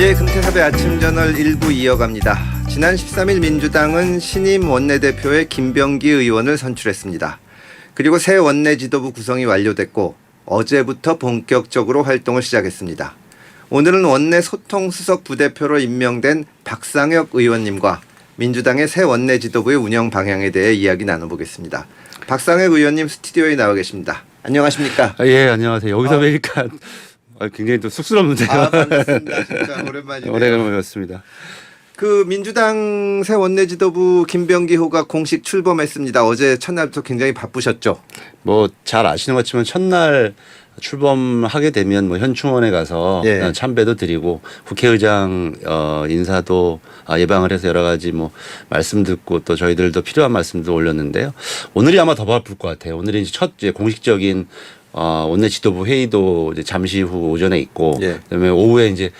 예, 금태섭의 아침저널 1부 이어갑니다. 지난 13일 민주당은 신임 원내대표의 김병기 의원을 선출했습니다. 그리고 새 원내 지도부 구성이 완료됐고 어제부터 본격적으로 활동을 시작했습니다. 오늘은 원내 소통수석 부대표로 임명된 박상혁 의원님과 민주당의 새 원내 지도부의 운영 방향에 대해 이야기 나눠보겠습니다. 박상혁 의원님 스튜디오에 나와 계십니다. 안녕하십니까? 예, 안녕하세요. 여기서 뵈니까 굉장히 또 쑥스럽는데요. 반갑습니다. 진짜 오랜만이네요. 오래간만이었습니다. 그 민주당 새 원내 지도부 김병기 호가 공식 출범했습니다. 어제 첫날부터 굉장히 바쁘셨죠? 뭐 잘 아시는 것처럼 첫날 출범하게 되면 뭐 현충원에 가서 예. 참배도 드리고 국회의장 인사도 예방을 해서 여러 가지 뭐 말씀 듣고 또 저희들도 필요한 말씀도 올렸는데요. 오늘이 아마 더 바쁠 것 같아요. 오늘이 이제 첫 공식적인 원내 지도부 회의도 이제 잠시 후 오전에 있고 예. 그다음에 오후에 이제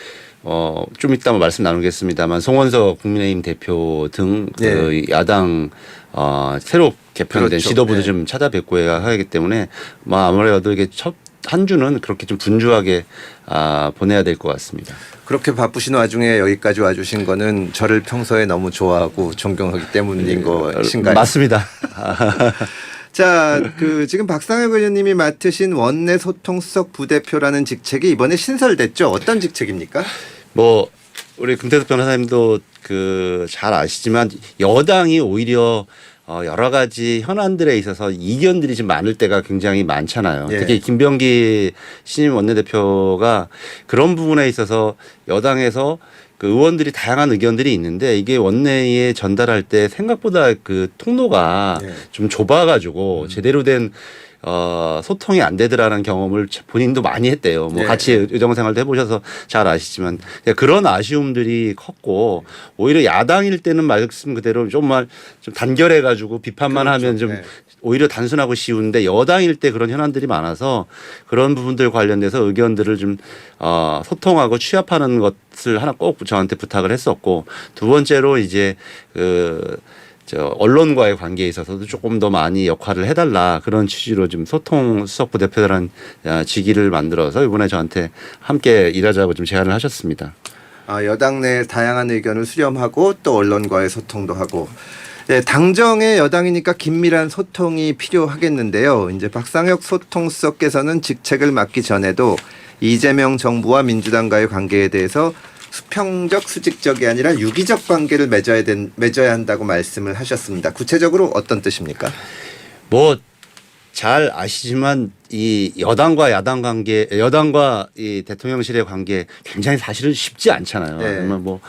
좀 이따 말씀 나누겠습니다만 송원석 국민의힘 대표 등 그 야당 새로 개편된 그렇죠. 지도부도 네. 좀 찾아뵙고 해야 하기 때문에 뭐 아무래도 이게 첫 한 주는 그렇게 좀 분주하게 보내야 될 것 같습니다. 그렇게 바쁘신 와중에 여기까지 와주신 거는 저를 평소에 너무 좋아하고 존경하기 때문인 것인가요? 맞습니다. 자, 그 지금 박상혁 의원님이 맡으신 원내 소통수석 부대표라는 직책이 이번에 신설됐죠. 어떤 직책입니까? 뭐 우리 금태섭 변호사님도 그 잘 아시지만 여당이 오히려 여러 가지 현안들에 있어서 이견들이 좀 많을 때가 굉장히 많잖아요. 예. 특히 김병기 신임 원내대표가 그런 부분에 있어서 여당에서 그 의원들이 다양한 의견들이 있는데 이게 원내에 전달할 때 생각보다 그 통로가 예. 좀 좁아가지고 제대로 된 소통이 안 되더라는 경험을 본인도 많이 했대요. 뭐 네. 같이 의정생활도 해보셔서 잘 아시지만 그런 아쉬움들이 컸고 오히려 야당일 때는 말씀 그대로 정말 좀 단결해가지고 비판만 그렇죠. 하면 좀 네. 오히려 단순하고 쉬운데 여당일 때 그런 현안들이 많아서 그런 부분들 관련돼서 의견들을 좀 소통하고 취합하는 것을 하나 꼭 저한테 부탁을 했었고 두 번째로 이제 언론과의 관계에 있어서도 조금 더 많이 역할을 해달라 그런 취지로 좀 소통 수석 부대표라는 직위를 만들어서 이번에 저한테 함께 일하자고 좀 제안을 하셨습니다. 여당 내 다양한 의견을 수렴하고 또 언론과의 소통도 하고 네, 당정의 여당이니까 긴밀한 소통이 필요하겠는데요. 이제 박상혁 소통수석께서는 직책을 맡기 전에도 이재명 정부와 민주당과의 관계에 대해서 수평적 수직적이 아니라 유기적 관계를 맺어야 한다고 말씀을 하셨습니다. 구체적으로 어떤 뜻입니까? 뭐 잘 아시지만 이 여당과 야당 관계, 여당과 이 대통령실의 관계 굉장히 사실은 쉽지 않잖아요. 네. 그러면 뭐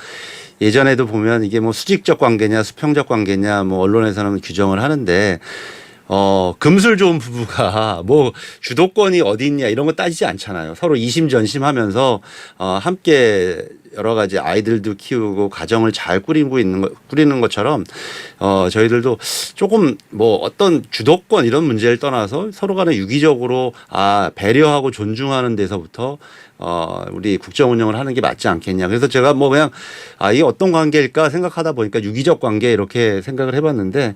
예전에도 보면 이게 뭐 수직적 관계냐 수평적 관계냐 뭐 언론에서는 규정을 하는데 금술 좋은 부부가 뭐 주도권이 어디 있냐 이런 거 따지지 않잖아요. 서로 이심전심하면서 함께 여러 가지 아이들도 키우고 가정을 잘 꾸리는 것처럼 저희들도 조금 뭐 어떤 주도권 이런 문제를 떠나서 서로 간에 유기적으로 배려하고 존중하는 데서부터 우리 국정 운영을 하는 게 맞지 않겠냐. 그래서 제가 뭐 그냥 이게 어떤 관계일까 생각하다 보니까 유기적 관계 이렇게 생각을 해봤는데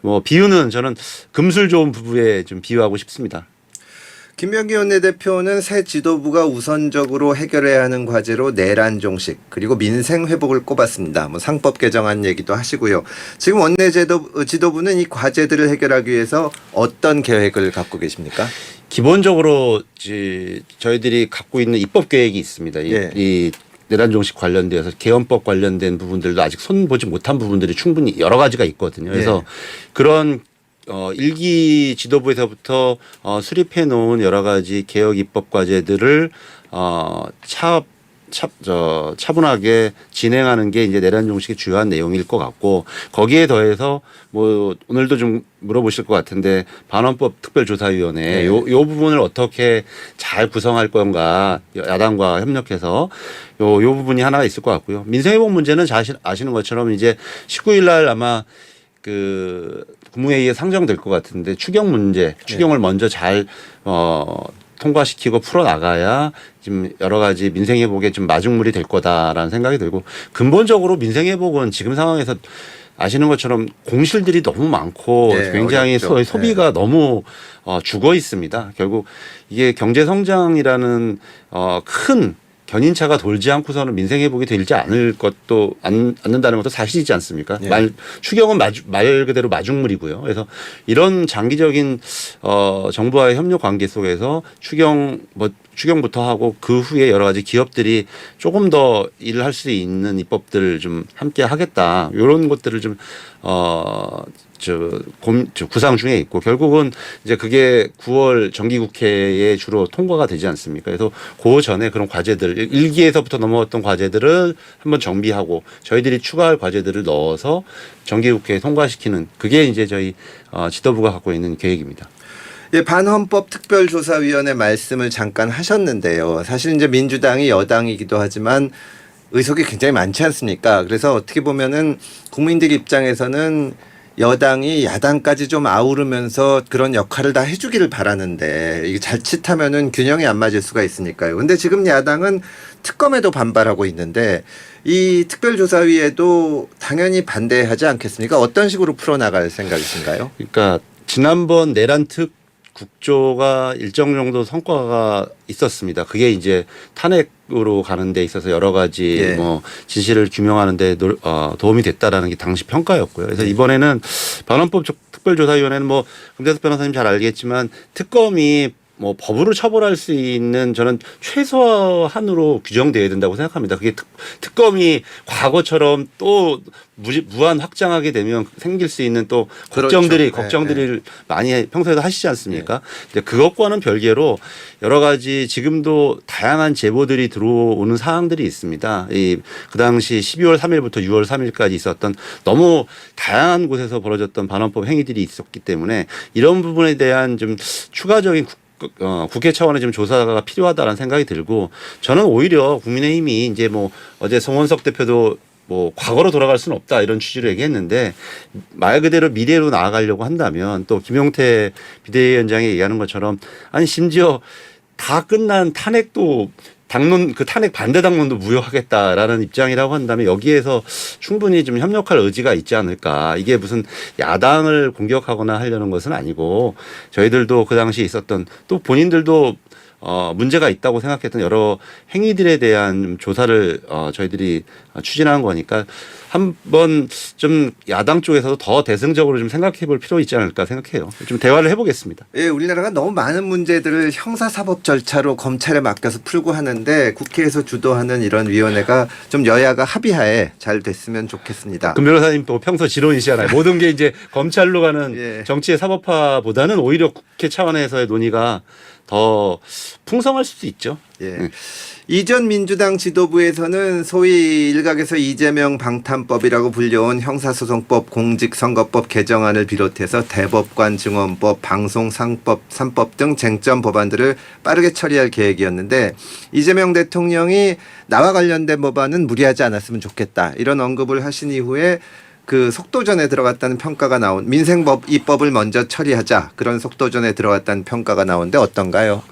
뭐 비유는 저는 금술 좋은 부부에 좀 비유하고 싶습니다. 김병기 원내대표는 새 지도부가 우선적으로 해결해야 하는 과제로 내란 종식 그리고 민생 회복을 꼽았습니다. 뭐 상법 개정안 얘기도 하시고요. 지금 원내 지도부는 이 과제들을 해결하기 위해서 어떤 계획을 갖고 계십니까? 기본적으로 저희들이 갖고 있는 입법 계획이 있습니다. 이 내란 종식 관련돼서 개헌법 관련된 부분들도 아직 손보지 못한 부분들이 충분히 여러 가지가 있거든요. 그래서 그런 일기 지도부에서부터 수립해 놓은 여러 가지 개혁 입법 과제들을 차분하게 진행하는 게 이제 내란 종식의 주요한 내용일 것 같고 거기에 더해서 뭐 오늘도 좀 물어보실 것 같은데 반헌법 특별조사위원회 요 부분을 어떻게 잘 구성할 건가 야당과 협력해서 요 부분이 하나가 있을 것 같고요. 민생회복 문제는 잘 아시는 것처럼 이제 19일 날 아마 국무회의에 상정될 것 같은데 추경을 먼저 잘 통과시키고 풀어나가야 지금 여러 가지 민생회복에 좀 마중물이 될 거다라는 생각이 들고 근본적으로 민생회복은 지금 상황에서 아시는 것처럼 공실들이 너무 많고 굉장히 소비가 너무 죽어 있습니다. 결국 이게 경제 성장이라는 큰 견인차가 돌지 않고서는 민생 회복이 되지 않을 것도 않는다는 것도 사실이지 않습니까? 예. 추경은 말 그대로 마중물이고요. 그래서 이런 장기적인 정부와의 협력 관계 속에서 추경부터 하고 그 후에 여러 가지 기업들이 조금 더 일을 할 수 있는 입법들을 좀 함께 하겠다. 이런 것들을 좀 구상 중에 있고 결국은 이제 그게 9월 정기국회에 주로 통과가 되지 않습니까? 그래서 그 전에 그런 과제들 1기에서부터 넘어왔던 과제들을 한번 정비하고 저희들이 추가할 과제들을 넣어서 정기국회에 통과시키는 그게 이제 저희 지도부가 갖고 있는 계획입니다. 예, 반헌법 특별조사위원회 말씀을 잠깐 하셨는데요. 사실 이제 민주당이 여당이기도 하지만 의석이 굉장히 많지 않습니까? 그래서 어떻게 보면은 국민들 입장에서는 여당이 야당까지 좀 아우르면서 그런 역할을 다 해주기를 바라는데 이게 자칫하면은 균형이 안 맞을 수가 있으니까요. 근데 지금 야당은 특검에도 반발하고 있는데 이 특별조사위에도 당연히 반대하지 않겠습니까? 어떤 식으로 풀어나갈 생각이신가요? 그러니까 지난번 내란특 국조가 일정 정도 성과가 있었습니다. 그게 이제 탄핵으로 가는 데 있어서 여러 가지 예. 뭐 진실을 규명하는 데 도움이 됐다라는 게 당시 평가였고요. 그래서 이번에는 반헌법 특별조사위원회는 뭐 금태섭 변호사님 잘 알겠지만 특검이 뭐 법으로 처벌할 수 있는 저는 최소한으로 규정돼야 된다고 생각합니다. 그게 특검이 과거처럼 또 무한 확장하게 되면 생길 수 있는 또 걱정들이 그렇죠. 네. 많이 평소에도 하시지 않습니까? 근데 그것과는 별개로 여러 가지 지금도 다양한 제보들이 들어오는 사항들이 있습니다. 그 당시 12월 3일부터 6월 3일까지 있었던 너무 다양한 곳에서 벌어졌던 반헌법 행위들이 있었기 때문에 이런 부분에 대한 좀 추가적인 국회 차원의 좀 조사가 필요하다라는 생각이 들고 저는 오히려 국민의힘이 이제 뭐 어제 송원석 대표도 뭐 과거로 돌아갈 수는 없다 이런 취지로 얘기했는데 말 그대로 미래로 나아가려고 한다면 또 김용태 비대위원장이 얘기하는 것처럼 아니 심지어 다 끝난 탄핵도 그 탄핵 반대 당론도 무효하겠다라는 입장이라고 한다면 여기에서 충분히 좀 협력할 의지가 있지 않을까. 이게 무슨 야당을 공격하거나 하려는 것은 아니고 저희들도 그 당시 있었던 또 본인들도 문제가 있다고 생각했던 여러 행위들에 대한 조사를 저희들이 추진하는 거니까 한번 좀 야당 쪽에서도 더 대승적으로 좀 생각해 볼 필요 있지 않을까 생각해요. 좀 대화를 해보겠습니다. 예, 우리나라가 너무 많은 문제들을 형사사법 절차로 검찰에 맡겨서 풀고 하는데 국회에서 주도하는 이런 위원회가 좀 여야가 합의하에 잘 됐으면 좋겠습니다. 금 변호사님 또 평소 지론이시잖아요. 모든 게 이제 검찰로 가는 예. 정치의 사법화보다는 오히려 국회 차원에서의 논의가 더 풍성할 수도 있죠. 예. 이전 민주당 지도부에서는 소위 일각에서 이재명 방탄법이라고 불려온 형사소송법, 공직선거법 개정안을 비롯해서 대법관 증언법, 방송상법 3법 등 쟁점 법안들을 빠르게 처리할 계획이었는데 이재명 대통령이 나와 관련된 법안은 무리하지 않았으면 좋겠다 이런 언급을 하신 이후에 그 속도전에 들어갔다는 평가가 나온 민생법 입법을 먼저 처리하자 그런 속도전에 들어갔다는 평가가 나오는데 어떤가요?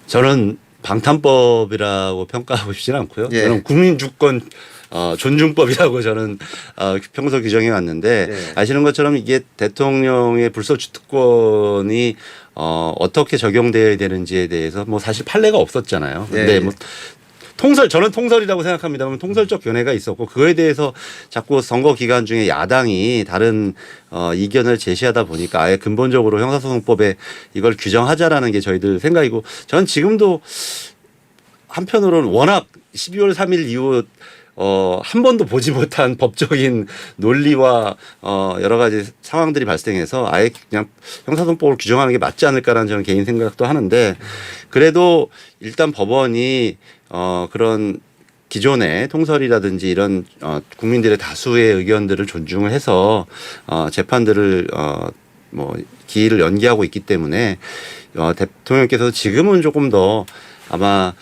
저는 방탄법이라고 평가하고 싶지는 않고요. 예. 저는 국민주권 존중법이라고 저는 평소 규정해 왔는데 예. 아시는 것처럼 이게 대통령의 불소추 특권이 어떻게 적용되어야 되는지에 대해서 뭐 사실 판례가 없었잖아요. 근데 예. 뭐 저는 통설이라고 생각합니다만 통설적 견해가 있었고 그거에 대해서 자꾸 선거 기간 중에 야당이 다른 이견을 제시하다 보니까 아예 근본적으로 형사소송법에 이걸 규정하자라는 게 저희들 생각이고 저는 지금도 한편으로는 워낙 12월 3일 이후 한 번도 보지 못한 법적인 논리와 여러 가지 상황들이 발생해서 아예 그냥 형사소송법을 규정하는 게 맞지 않을까라는 저는 개인 생각도 하는데 그래도 일단 법원이 그런 기존의 통설이라든지 이런 국민들의 다수의 의견들을 존중을 해서 재판들을 뭐 기일을 연기하고 있기 때문에 대통령께서 지금은 조금 더 아마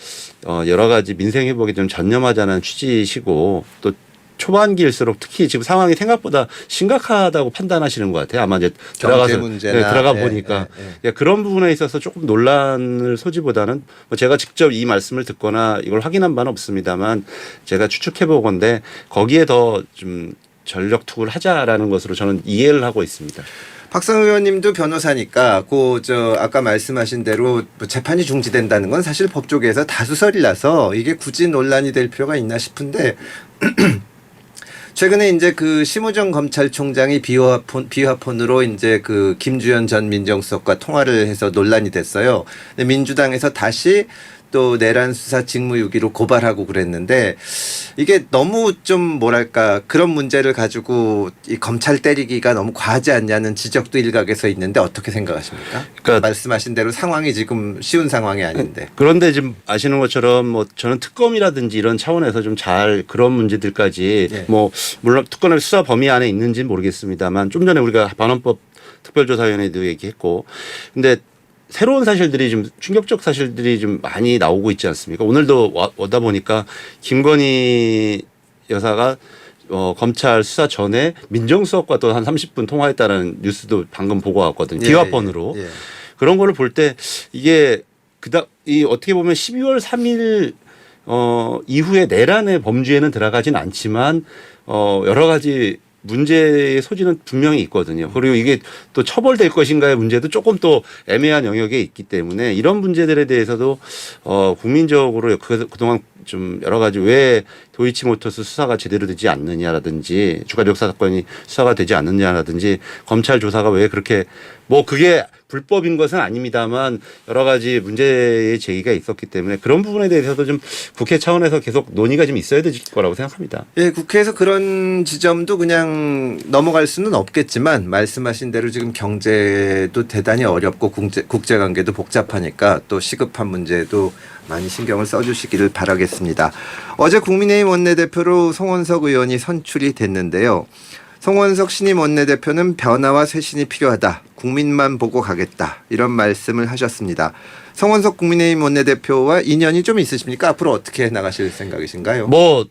여러 가지 민생 회복에 좀 전념하자는 취지시고 또 초반기일수록 특히 지금 상황이 생각보다 심각하다고 판단하시는 것 같아요. 아마 이제 들어가서 들어가 보니까 그런 부분에 있어서 조금 논란을 소지보다는 뭐 제가 직접 이 말씀을 듣거나 이걸 확인한 바는 없습니다만 제가 추측해 보건데 거기에 더 좀 전력 투구를 하자라는 것으로 저는 이해를 하고 있습니다. 박성 의원님도 변호사니까 아까 말씀하신 대로 뭐 재판이 중지된다는 건 사실 법조계에서 다수설이라서 이게 굳이 논란이 될 필요가 있나 싶은데 최근에 이제 그 심우정 검찰총장이 비화폰으로 이제 그 김주현 전 민정수석과 통화를 해서 논란이 됐어요. 근데 민주당에서 다시 또 내란 수사 직무유기로 고발하고 그랬는데 이게 너무 좀 뭐랄까 그런 문제를 가지고 이 검찰 때리기가 너무 과하지 않냐는 지적도 일각에서 있는데 어떻게 생각하십니까? 그러니까 말씀하신 대로 상황이 지금 쉬운 상황이 아닌데. 그런데 지금 아시는 것처럼 뭐 저는 특검이라든지 이런 차원에서 좀 잘 그런 문제들까지 네. 뭐 물론 특검의 수사 범위 안에 있는지는 모르겠습니다만 좀 전에 우리가 반헌법 특별조사위원회도 얘기했고 근데 새로운 사실들이 좀 충격적 사실들이 좀 많이 나오고 있지 않습니까? 오늘도 오다 보니까 김건희 여사가 검찰 수사 전에 민정수석과 또 한 30분 통화했다는 뉴스도 방금 보고 왔거든요. 비화폰으로. 예. 그런 거를 볼 때 이게 이 어떻게 보면 12월 3일 이후에 내란의 범주에는 들어가진 않지만 여러 가지 문제의 소지는 분명히 있거든요. 그리고 이게 또 처벌될 것인가의 문제도 조금 또 애매한 영역에 있기 때문에 이런 문제들에 대해서도 국민적으로 그동안 좀 여러 가지 왜 도이치모터스 수사가 제대로 되지 않느냐라든지 주가 역사 사건이 수사가 되지 않느냐라든지 검찰 조사가 왜 그렇게 뭐 그게 불법인 것은 아닙니다만 여러 가지 문제의 제기가 있었기 때문에 그런 부분에 대해서도 좀 국회 차원에서 계속 논의가 좀 있어야 될 거라고 생각합니다. 예, 국회에서 그런 지점도 그냥 넘어갈 수는 없겠지만 말씀하신 대로 지금 경제도 대단히 어렵고 국제관계도 복잡하니까 또 시급한 문제도 많이 신경을 써주시기를 바라겠습니다. 어제 국민의힘 원내대표로 송원석 의원이 선출이 됐는데요. 송원석 신임 원내대표는 변화와 쇄신이 필요하다. 국민만 보고 가겠다. 이런 말씀을 하셨습니다. 송원석 국민의힘 원내대표와 인연이 좀 있으십니까? 앞으로 어떻게 나가실 생각이신가요? 뭐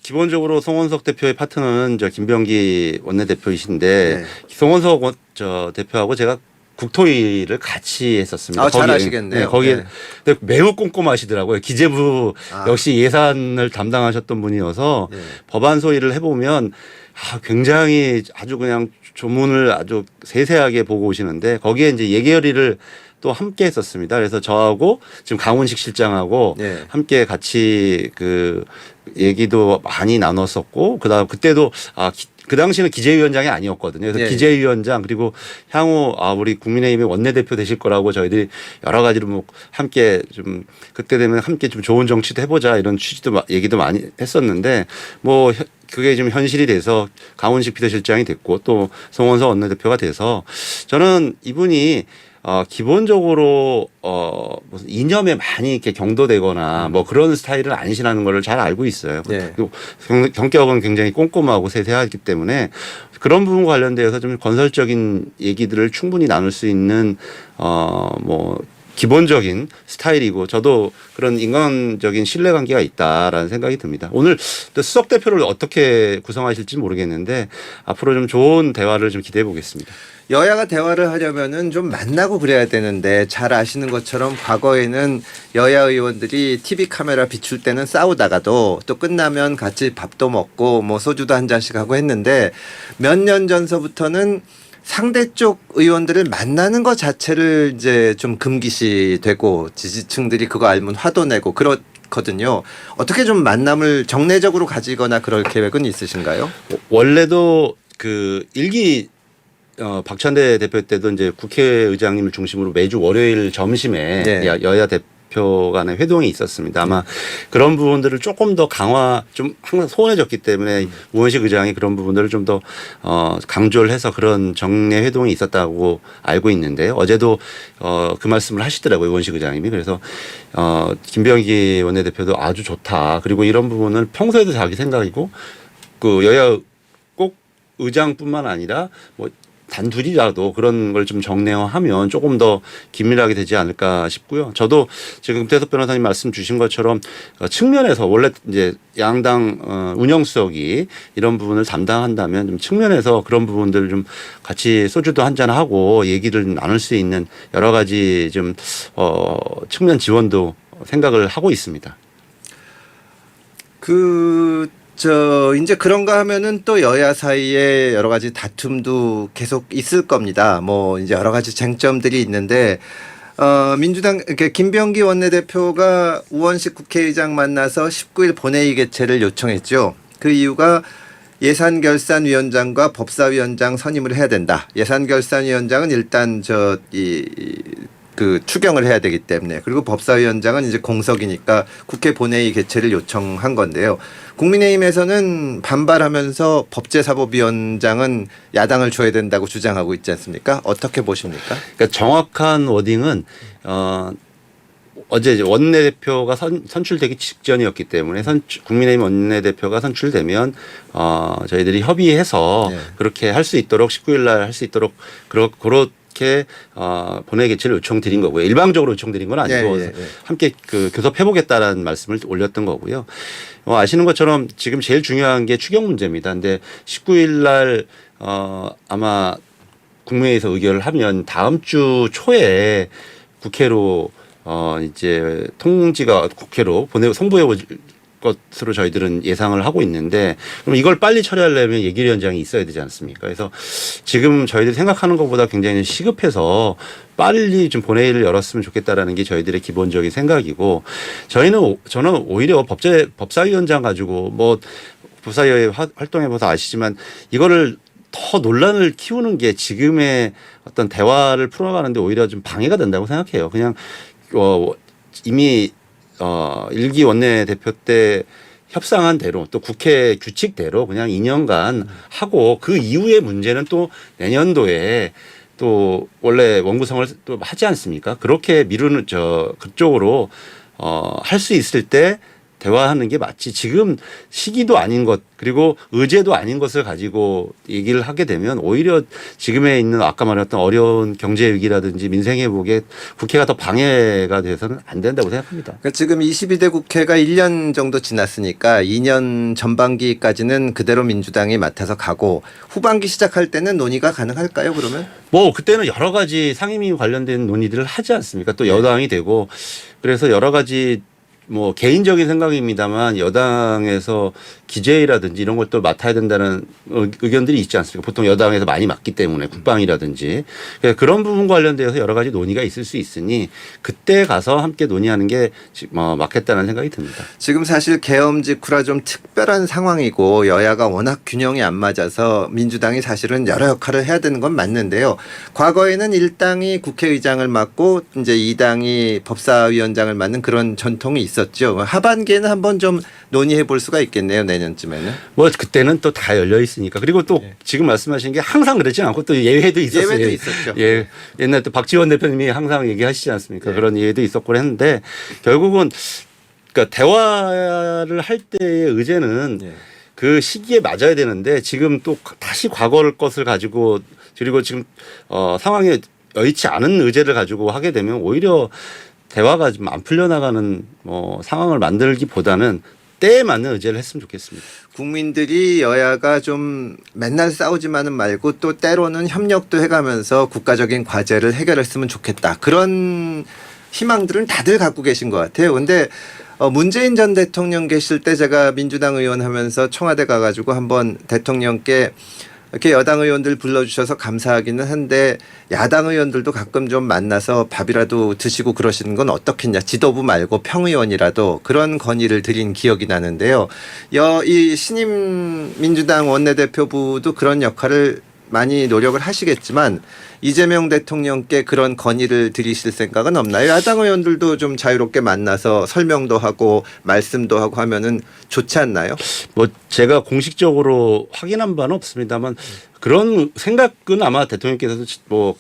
기본적으로 송원석 대표의 파트너는 김병기 원내대표이신데 네. 송원석 대표하고 제가 국토위를 같이 했었습니다. 잘 아시겠네요. 네, 거기에 네. 매우 꼼꼼하시더라고요. 기재부 역시 예산을 담당하셨던 분이어서 네. 법안 소위를 해보면 굉장히 아주 그냥 조문을 아주 세세하게 보고 오시는데 거기에 이제 예결위를 또 함께 했었습니다. 그래서 저하고 지금 강훈식 실장하고 네. 함께 같이 그 얘기도 많이 나눴었고 그때도 그 당시는 기재위원장이 아니었거든요. 그래서 네. 기재위원장 그리고 향후 우리 국민의힘의 원내대표 되실 거라고 저희들이 여러 가지로 뭐 함께 좀 그때 되면 함께 좀 좋은 정치도 해보자 이런 취지도 얘기도 많이 했었는데 뭐 그게 지금 현실이 돼서 강훈식 비서실장이 됐고 또 송원석 원내대표가 돼서 저는 이분이 기본적으로 무슨 이념에 많이 이렇게 경도되거나 뭐 그런 스타일을 안신하는 거를 잘 알고 있어요. 네. 그리고 경격은 굉장히 꼼꼼하고 세세하기 때문에 그런 부분과 관련돼서 좀 건설적인 얘기들을 충분히 나눌 수 있는 뭐 기본적인 스타일이고 저도 그런 인간적인 신뢰관계가 있다라는 생각이 듭니다. 오늘 또 수석 대표를 어떻게 구성하실지 모르겠는데 앞으로 좀 좋은 대화를 좀 기대해 보겠습니다. 여야가 대화를 하려면은 좀 만나고 그래야 되는데 잘 아시는 것처럼 과거에는 여야 의원들이 TV 카메라 비출 때는 싸우다가도 또 끝나면 같이 밥도 먹고 뭐 소주도 한 잔씩 하고 했는데 몇 년 전서부터는 상대 쪽 의원들을 만나는 것 자체를 이제 좀 금기시되고 지지층들이 그거 알면 화도 내고 그렇거든요. 어떻게 좀 만남을 정례적으로 가지거나 그럴 계획은 있으신가요? 원래도 그 박찬대 대표 때도 이제 국회의장님을 중심으로 매주 월요일 점심에 네. 여야 대표 간의 회동이 있었습니다. 아마 그런 부분들을 조금 더 좀 항상 소원해졌기 때문에 우원식 의장이 그런 부분들을 좀 더 강조를 해서 그런 정례 회동이 있었다고 알고 있는데요. 어제도 그 말씀을 하시더라고요. 우원식 의장님이. 그래서 김병기 원내대표도 아주 좋다. 그리고 이런 부분을 평소에도 자기 생각이고 그 여야 꼭 의장뿐만 아니라 뭐 단둘이라도 그런 걸 좀 정례화하면 조금 더 긴밀하게 되지 않을까 싶고요. 저도 지금 김태섭 변호사님 말씀 주신 것처럼 측면에서 원래 이제 양당 운영수석이 이런 부분을 담당한다면 좀 측면에서 그런 부분들 좀 같이 소주도 한잔하고 얘기를 나눌 수 있는 여러 가지 좀 측면 지원도 생각을 하고 있습니다. 이제 그런가 하면은 또 여야 사이에 여러 가지 다툼도 계속 있을 겁니다. 뭐 이제 여러 가지 쟁점들이 있는데 민주당 김병기 원내대표가 우원식 국회의장 만나서 19일 본회의 개최를 요청했죠. 그 이유가 예산결산위원장과 법사위원장 선임을 해야 된다. 예산결산위원장은 일단 추경을 해야 되기 때문에, 그리고 법사위원장은 이제 공석이니까 국회 본회의 개최를 요청한 건데요. 국민의힘에서는 반발하면서 법제사법위원장은 야당을 줘야 된다고 주장하고 있지 않습니까? 어떻게 보십니까? 그러니까 정확한 워딩은 어제 원내대표가 선출되기 직전이었기 때문에 국민의힘 원내대표가 선출되면 저희들이 협의해서 네. 그렇게 할 수 있도록 19일 날 할 수 있도록 그렇게 본회의 개최를 요청드린 거고요. 일방적으로 요청드린 건 아니고 함께 교섭해보겠다라는 말씀을 올렸던 거고요. 아시는 것처럼 지금 제일 중요한 게 추경 문제입니다. 근데 19일 날 아마 국무회의에서 의결을 하면 다음 주 초에 국회로 이제 통지가 국회로 송부해 올 것으로 저희들은 예상을 하고 있는데, 그럼 이걸 빨리 처리하려면 예결위원장이 있어야 되지 않습니까? 그래서 지금 저희들이 생각하는 것보다 굉장히 시급해서 빨리 좀 본회의를 열었으면 좋겠다라는 게 저희들의 기본적인 생각이고, 저는 오히려 법사위원장 가지고 뭐 법사위에 활동해봐서 아시지만 이거를 더 논란을 키우는 게 지금의 어떤 대화를 풀어가는데 오히려 좀 방해가 된다고 생각해요. 그냥 이미 1기 원내대표 때 협상한 대로 또 국회 규칙대로 그냥 2년간 하고, 그 이후의 문제는 또 내년도에 또 원래 원구성을 또 하지 않습니까? 그렇게 미루는 그쪽으로 할 수 있을 때 대화하는 게 맞지. 지금 시기도 아닌 것, 그리고 의제도 아닌 것을 가지고 얘기를 하게 되면 오히려 지금에 있는 아까 말했던 어려운 경제 위기라든지 민생 회복에 국회가 더 방해가 돼서는 안 된다고 생각합니다. 그러니까 지금 22대 국회가 1년 정도 지났으니까 2년 전반기까지는 그대로 민주당이 맡아서 가고, 후반기 시작할 때는 논의가 가능할까요, 그러면? 뭐 그때는 여러 가지 상임위 관련된 논의들을 하지 않습니까? 또 여당이 되고, 그래서 여러 가지 뭐 개인적인 생각입니다만 여당에서 기재위라든지 이런 걸 또 맡아야 된다는 의견들이 있지 않습니까? 보통 여당에서 많이 맡기 때문에 국방이라든지 그런 부분 관련돼서 여러 가지 논의가 있을 수 있으니 그때 가서 함께 논의하는 게 맞겠다는 생각이 듭니다. 지금 사실 계엄 직후라 좀 특별한 상황이고 여야가 워낙 균형이 안 맞아서 민주당이 사실은 여러 역할을 해야 되는 건 맞는데요. 과거에는 1당이 국회의장을 맡고 이제 2당이 법사위원장을 맡는 그런 전통이 있었죠. 하반기에는 한번 좀 논의해 볼 수가 있겠네요, 내년쯤에는. 뭐 그때는 또 다 열려 있으니까. 그리고 또 지금 말씀하신 게 항상 그렇지 않고 또 예외도 있었어요. 예외도 있었죠. 예, 옛날 또 박지원 대표님이 항상 얘기하시지 않습니까? 그런 예외도 있었고 했는데 결국은 그러니까 대화를 할 때의 의제는 그 시기에 맞아야 되는데 지금 또 다시 과거를 것을 가지고, 그리고 지금 상황에 여의치 않은 의제를 가지고 하게 되면 오히려 대화가 좀 안 풀려나가는 상황을 만들기보다는 때에 맞는 의제를 했으면 좋겠습니다. 국민들이 여야가 좀 맨날 싸우지만은 말고 또 때로는 협력도 해가면서 국가적인 과제를 해결했으면 좋겠다. 그런 희망들은 다들 갖고 계신 것 같아요. 근데 문재인 전 대통령 계실 때 제가 민주당 의원 하면서 청와대 가가지고 한번 대통령께 이렇게 여당 의원들 불러주셔서 감사하기는 한데 야당 의원들도 가끔 좀 만나서 밥이라도 드시고 그러시는 건 어떻겠냐. 지도부 말고 평의원이라도 그런 건의를 드린 기억이 나는데요. 이 신임 민주당 원내대표부도 그런 역할을 많이 노력을 하시겠지만 이재명 대통령께 그런 건의를 드리실 생각은 없나요? 야당 의원들도 좀 자유롭게 만나서 설명도 하고 말씀도 하고 하면은 좋지 않나요? 뭐 제가 공식적으로 확인한 바는 없습니다만 그런 생각은 아마 대통령께서도 뭐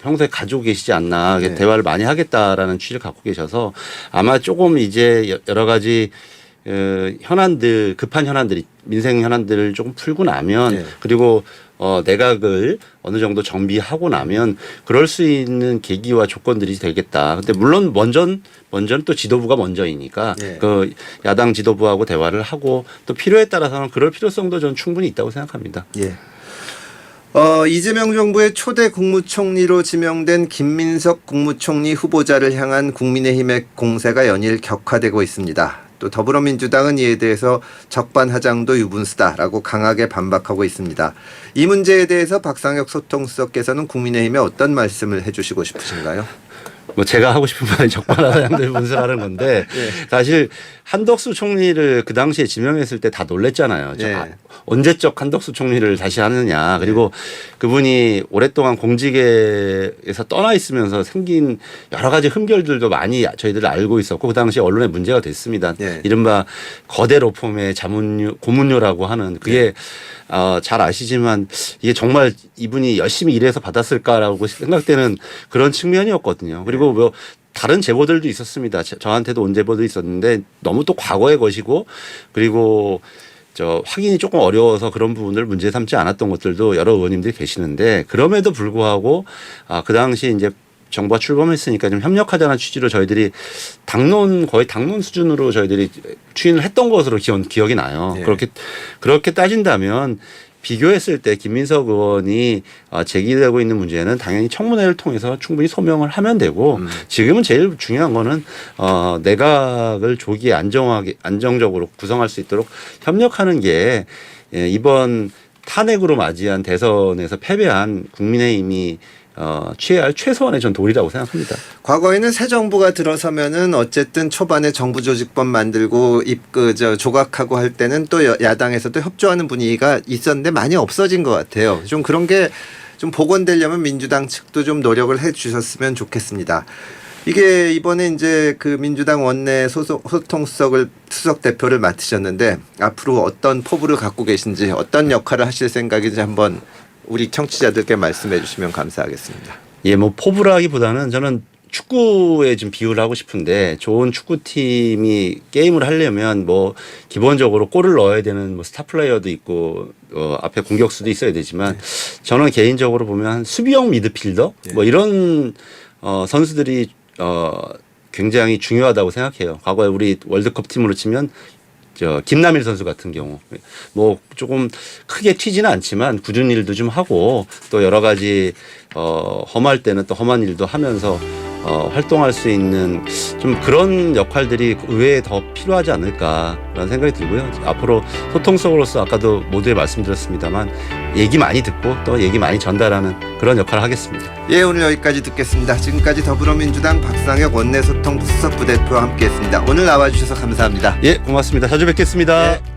평소에 가지고 계시지 않나. 네. 대화를 많이 하겠다라는 취지를 갖고 계셔서 아마 조금 이제 여러 가지 현안들, 급한 현안들이, 민생 현안들을 조금 풀고 나면 그리고 내각을 어느 정도 정비하고 나면 그럴 수 있는 계기와 조건들이 되겠다. 근데 물론 먼저는 또 지도부가 먼저이니까 그 야당 지도부하고 대화를 하고 또 필요에 따라서는 그럴 필요성도 저는 충분히 있다고 생각합니다. 예. 이재명 정부의 초대 국무총리로 지명된 김민석 국무총리 후보자를 향한 국민의힘의 공세가 연일 격화되고 있습니다. 또 더불어민주당은 이에 대해서 적반하장도 유분수다라고 강하게 반박하고 있습니다. 이 문제에 대해서 박상혁 소통수석께서는 국민의힘에 어떤 말씀을 해주시고 싶으신가요? 뭐 제가 하고 싶은 말이 적반하장들 분석하는 건데 사실 한덕수 총리를 그 당시에 지명했을 때 다 놀랬잖아요. 언제적 한덕수 총리를 다시 하느냐. 그리고 그분이 오랫동안 공직에서 떠나 있으면서 생긴 여러 가지 흠결들도 많이 저희들 알고 있었고 그 당시에 언론에 문제가 됐습니다. 이른바 거대 로펌의 고문료라고 하는 그게 잘 아시지만 이게 정말 이분이 열심히 일해서 받았을까라고 생각되는 그런 측면이었거든요. 그리고 뭐 다른 제보들도 있었습니다. 저한테도 온 제보도 있었는데 너무 또 과거의 것이고 그리고 확인이 조금 어려워서 그런 부분을 문제 삼지 않았던 것들도 여러 의원님들이 계시는데 그럼에도 불구하고 그 당시 이제 정부가 출범했으니까 좀 협력하자는 취지로 저희들이 거의 당론 수준으로 저희들이 추인을 했던 것으로 기억이 나요. 그렇게 따진다면 비교했을 때 김민석 의원이 제기되고 있는 문제는 당연히 청문회를 통해서 충분히 소명을 하면 되고 지금은 제일 중요한 거는 내각을 조기에 안정적으로 구성할 수 있도록 협력하는 게 이번 탄핵으로 맞이한 대선에서 패배한 국민의힘이 취해야 할 최소한의 전 도리라고 생각합니다. 과거에는 새 정부가 들어서면은 어쨌든 초반에 정부조직법 만들고 조각하고 할 때는 또 야당에서도 협조하는 분위기가 있었는데 많이 없어진 것 같아요. 좀 그런 게 좀 복원되려면 민주당 측도 좀 노력을 해 주셨으면 좋겠습니다. 이게 이번에 이제 그 민주당 원내 수석 대표를 맡으셨는데 앞으로 어떤 포부를 갖고 계신지 어떤 역할을 하실 생각인지 한번 우리 청취자들께 말씀해 주시면 감사하겠습니다. 뭐 포부라기보다는 저는 축구에 좀 비유를 하고 싶은데 좋은 축구팀이 게임을 하려면 뭐 기본적으로 골을 넣어야 되는 뭐 스타 플레이어도 있고 앞에 공격수도 있어야 되지만 저는 개인적으로 보면 수비형 미드필더 뭐 이런 선수들이 굉장히 중요하다고 생각해요. 과거에 우리 월드컵 팀으로 치면 김남일 선수 같은 경우 뭐 조금 크게 튀지는 않지만 굳은 일도 좀 하고 또 여러 가지 험할 때는 또 험한 일도 하면서 활동할 수 있는 좀 그런 역할들이 의회에 더 필요하지 않을까라는 생각이 들고요. 앞으로 소통수석으로서 아까도 모두에 말씀드렸습니다만 얘기 많이 듣고 또 얘기 많이 전달하는 그런 역할을 하겠습니다. 오늘 여기까지 듣겠습니다. 지금까지 더불어민주당 박상혁 원내소통수석 부대표와 함께했습니다. 오늘 나와주셔서 감사합니다. 고맙습니다. 자주 뵙겠습니다.